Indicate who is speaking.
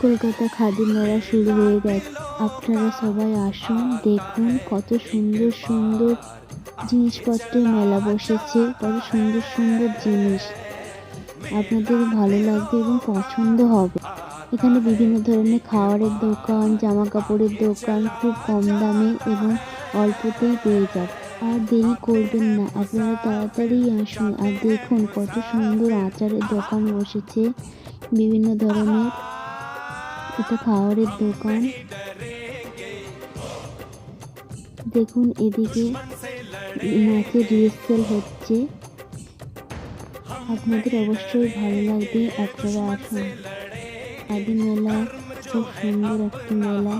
Speaker 1: কলকাতা খাদি মেলা শুরু হয়ে গেছে। আপনারা সবাই আসুন, দেখুন কত সুন্দর সুন্দর জিনিসপত্রের মেলা বসেছে। কত সুন্দর সুন্দর জিনিস আপনাদের ভালো লাগবে এবং পছন্দ হবে। এখানে বিভিন্ন ধরনের খাবারের দোকান, জামা কাপড়ের দোকান খুব কম দামে এবং অল্পতেই পেয়ে যাবে। আর দেরি করবেন না, আপনারা তাড়াতাড়ি আসুন। আর দেখুন কত সুন্দর আচারের দোকান বসেছে বিভিন্ন ধরনের। এটা খাবারের দোকান। দেখুন এদিকে নাচের রিহার্সাল হচ্ছে। আপনাদের অবশ্যই ভালো লাগবে, আপনারা আসুন। খাদি মেলা খুব সুন্দর একটি মেলা।